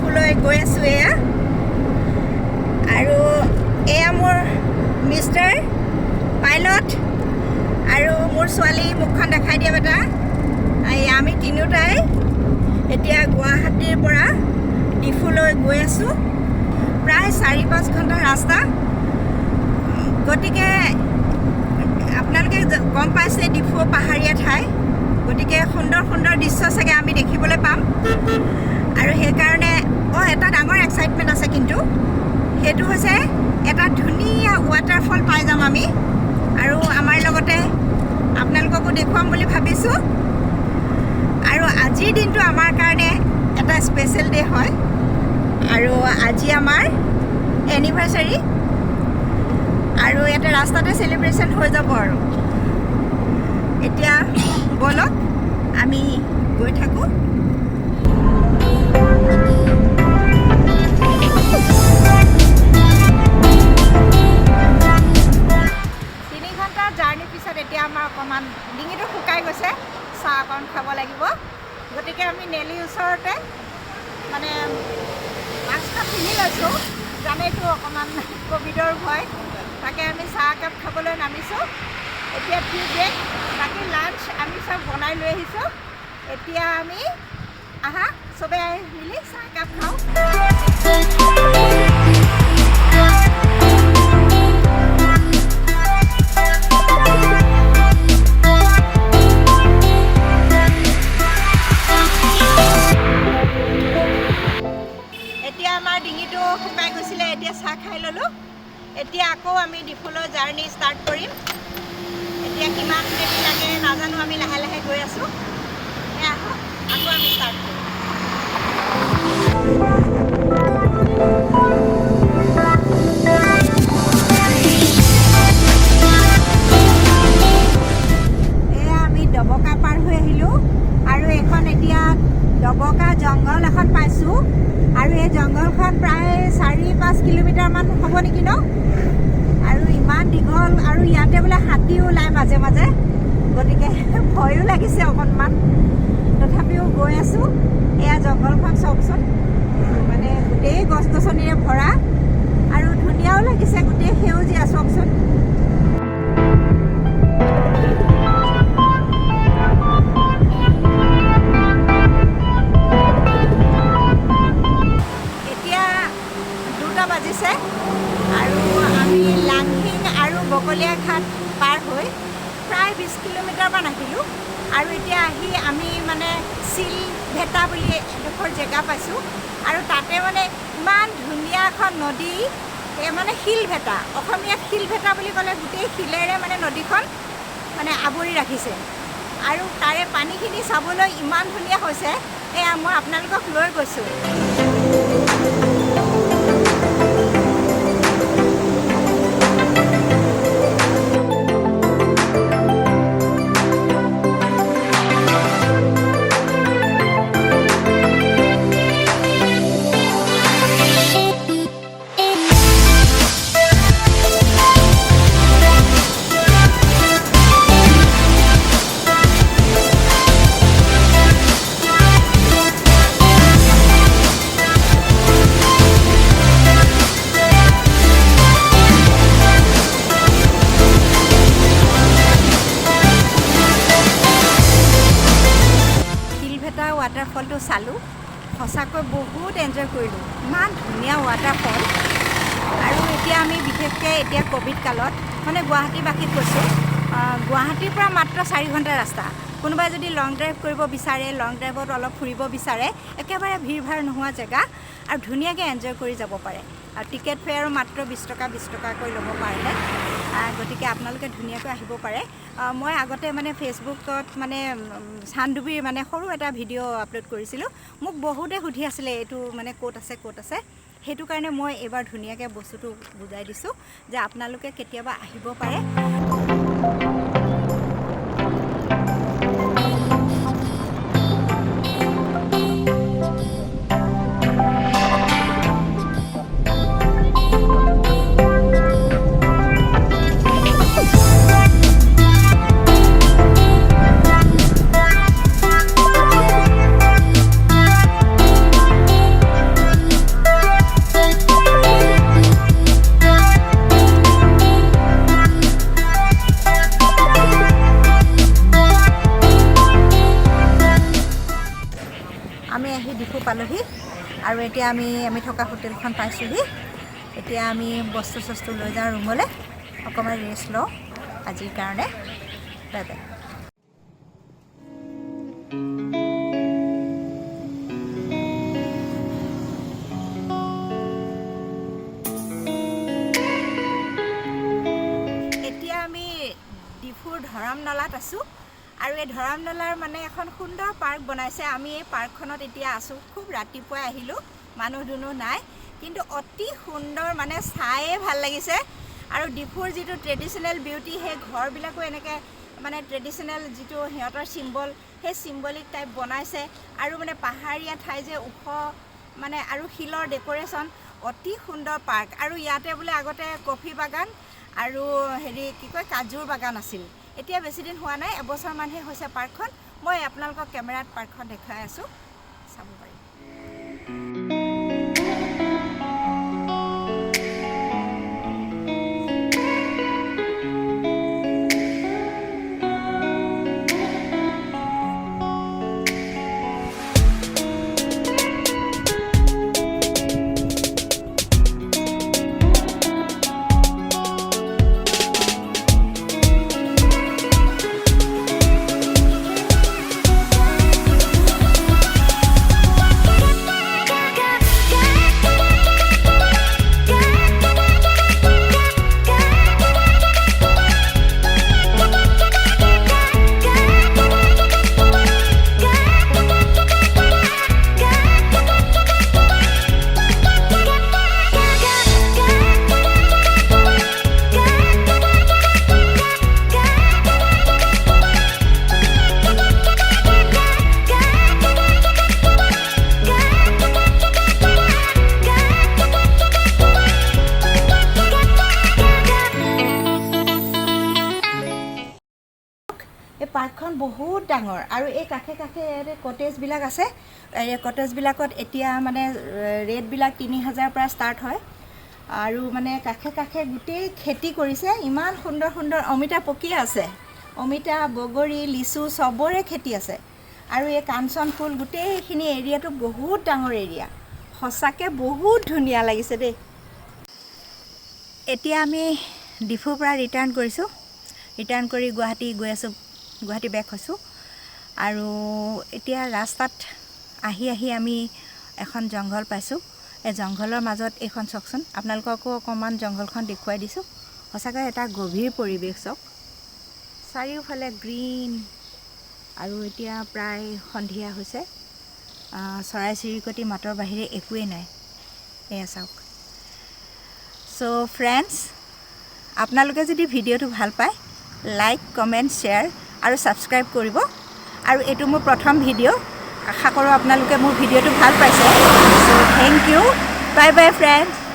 ডিফুলৈ গৈ আছোঁ এয়া আৰু এয়া মোৰ মিষ্টাৰ পাইলট আৰু মোৰ ছোৱালী মুখখন দেখাই দিয়া বেটা আমি তিনিওটাই এতিয়া গুৱাহাটীৰ পৰা ডিফুলৈ গৈ আছোঁ প্ৰায় 4-5 ঘণ্টা ৰাস্তা গতিকে আপোনালোকে গম পাইছে ডিফু পাহাৰীয়া ঠাই গতিকে সুন্দৰ সুন্দৰ দৃশ্য চাগে আমি দেখিবলৈ পাম আৰু সেইকাৰণে এটা ডাঙৰ এক্সাইটমেণ্ট আছে কিন্তু সেইটো হৈছে এটা ধুনীয়া ৱাটাৰফল পাই যাম আমি আৰু আমাৰ লগতে আপোনালোককো দেখুৱাম বুলি ভাবিছোঁ আৰু আজিৰ দিনটো আমাৰ কাৰণে এটা স্পেচিয়েল ডে হয় আৰু আজি আমাৰ এনিভাৰ্চাৰী আৰু ইয়াতে ৰাস্তাতে চেলিব্ৰেশ্যন হৈ যাব আৰু এতিয়া বলক আমি গৈ থাকোঁ জাৰ্ণিৰ পিছত এতিয়া আমাৰ অকণমান ডিঙিটো শুকাই গৈছে চাহ অকণ খাব লাগিব গতিকে আমি নেলিৰ ওচৰতে মানে মাস্কখন পিন্ধি লৈছোঁ জানেইতো অকণমান ক'ভিডৰ ভয় তাকে আমি চাহ একাপ খাবলৈ নামিছোঁ এতিয়া টি ব্ৰেক বাকী লাঞ্চ আমি চব বনাই লৈ আহিছোঁ এতিয়া আমি আহা চবে মিলি চাহ একাপ খাওঁ শুকাই গৈছিলে এতিয়া চাহ খাই ল'লোঁ এতিয়া আকৌ আমি ডিফুলৈ জাৰ্ণি ষ্টাৰ্ট কৰিম এতিয়া কিমান দেৰি লাগে নাজানো আমি লাহে লাহে গৈ আছোঁ আকৌ আমি ষ্টাৰ্ট কৰিম এয়া আমি ডবকা পাৰ হৈ আহিলোঁ আৰু এখন এতিয়া ডবকা জংঘল এখন পাইছোঁ আৰু এই জংঘলখন প্ৰায় 4-5 কিলোমিটাৰমান হ'ব নেকি ন আৰু ইমান দীঘল আৰু ইয়াতে বোলে হাতীও ওলায় মাজে মাজে গতিকে ভয়ো লাগিছে অকণমান তথাপিও গৈ আছোঁ এয়া জংঘলখন চাওকচোন মানে গোটেই গছ গছনিৰে ভৰা আৰু ধুনীয়াও লাগিছে গোটেই সেউজীয়া চাওকচোন বাজিছে আৰু আমি লাংহিং আৰু বকলীয়া ঘাট পাৰ হৈ প্ৰায় 20 কিলোমিটাৰমান আহিলোঁ আৰু এতিয়া আহি আমি মানে শিলভেটা বুলি এডোখৰ জেগা পাইছোঁ আৰু তাতে মানে ইমান ধুনীয়া এখন নদী মানে শিলভেটা অসমীয়াত শিলভেটা বুলি ক'লে গোটেই শিলেৰে মানে নদীখন মানে আৱৰি ৰাখিছে আৰু তাৰে পানীখিনি চাবলৈ ইমান ধুনীয়া হৈছে এয়া মই আপোনালোকক লৈ গৈছোঁ ৱাটাৰফলটো চালোঁ সঁচাকৈ বহুত এনজয় কৰিলোঁ ইমান ধুনীয়া ৱাটাৰফল আৰু এতিয়া আমি বিশেষকৈ এতিয়া ক'ভিড কালত মানে গুৱাহাটীবাসীক কৈছোঁ গুৱাহাটীৰ পৰা মাত্ৰ 4 ঘণ্টা ৰাস্তা কোনোবাই যদি লং ড্ৰাইভ কৰিব বিচাৰে লং ড্ৰাইভত অলপ ফুৰিব বিচাৰে একেবাৰে ভিৰ ভাৰ নোহোৱা জেগা আৰু ধুনীয়াকৈ এনজয় কৰি যাব পাৰে আৰু টিকেট ফেয়াৰো মাত্ৰ 20 টকাকৈ ল'ব পাৰে গতিকে আপোনালোকে ধুনীয়াকৈ আহিব পাৰে মই আগতে মানে ফেচবুকত মানে চানডুবিৰ মানে সৰু এটা ভিডিঅ' আপলোড কৰিছিলোঁ মোক বহুতে সুধি আছিলে এইটো মানে ক'ত আছে সেইটো কাৰণে মই এবাৰ ধুনীয়াকৈ বস্তুটো বুজাই দিছোঁ যে আপোনালোকে কেতিয়াবা আহিব পাৰে পালোহি আৰু এতিয়া আমি থকা হোটেলখন পাইছোহি এতিয়া আমি বস্তু চস্তু লৈ যাওঁ ৰুমলৈ অকণমান ৰেষ্ট লওঁ আজিৰ কাৰণে বাই বাই ডিফুৰ ধৰমনলাত আছোঁ আৰু এই ধৰমনলাৰ মানে এখন সুন্দৰ পাৰ্ক বনাইছে আমি এই পাৰ্কখনত এতিয়া আছোঁ খুব ৰাতিপুৱাই আহিলোঁ মানুহ দুনুহ নাই কিন্তু অতি সুন্দৰ মানে চায়ে ভাল লাগিছে আৰু ডিফুৰ যিটো ট্ৰেডিশ্যনেল বিউটি সেই ঘৰবিলাকো এনেকৈ মানে ট্ৰেডিশ্যনেল যিটো সিহঁতৰ চিম্বল সেই চিম্বলিক টাইপ বনাইছে আৰু মানে পাহাৰীয়া ঠাই যে ওখ মানে আৰু শিলৰ ডেক'ৰেশ্যন অতি সুন্দৰ পাৰ্ক আৰু ইয়াতে বোলে আগতে কফি বাগান আৰু হেৰি কি কয় কাজুৰ বাগান আছিল এতিয়া বেছি দিন হোৱা নাই এবছৰমানহে হৈছে পাৰ্কখন মই আপোনালোকক কেমেৰাত পাৰ্কখন দেখাই আছোঁ চাব পাৰিম এই পাৰ্কখন বহুত ডাঙৰ আৰু এই কাষে কাষে কটেজবিলাক আছে এই কটেজবিলাকত এতিয়া মানে ৰেটবিলাক ৩,০০০ পৰা ষ্টাৰ্ট হয় আৰু মানে কাষে কাষে গোটেই খেতি কৰিছে ইমান সুন্দৰ সুন্দৰ অমিতা পকি আছে অমিতা বগৰী লিচু চবৰে খেতি আছে আৰু এই কাঞ্চন ফুল গোটেইখিনি এৰিয়াটো বহুত ডাঙৰ এৰিয়া সঁচাকৈ বহুত ধুনীয়া লাগিছে দেই এতিয়া আমি ডিফুৰ পৰা ৰিটাৰ্ণ কৰিছোঁ ৰিটাৰ্ণ কৰি গুৱাহাটী গৈ আছোঁ গুৱাহাটী বেক হৈছোঁ আৰু এতিয়া ৰাস্তাত আহি আমি এখন জংঘল পাইছোঁ এই জংঘলৰ মাজত এইখন চাওকচোন আপোনালোককো অকণমান জংঘলখন দেখুৱাই দিছোঁ সঁচাকৈ এটা গভীৰ পৰিৱেশ চাওক চাৰিওফালে গ্ৰীণ আৰু এতিয়া প্ৰায় সন্ধিয়া হৈছে চৰাই চিৰিকটি মাতৰ বাহিৰে একোৱেই নাই এয়া চাওক চ' ফ্ৰেণ্ডছ আপোনালোকে যদি ভিডিঅ'টো ভাল পায় লাইক কমেণ্ট শ্বেয়াৰ আৰু ছাবস্ক্ৰাইব কৰিব আৰু এইটো মোৰ প্ৰথম ভিডিঅ' আশা কৰোঁ আপোনালোকে মোৰ ভিডিঅ'টো ভাল পাইছে so' thank you bye bye friends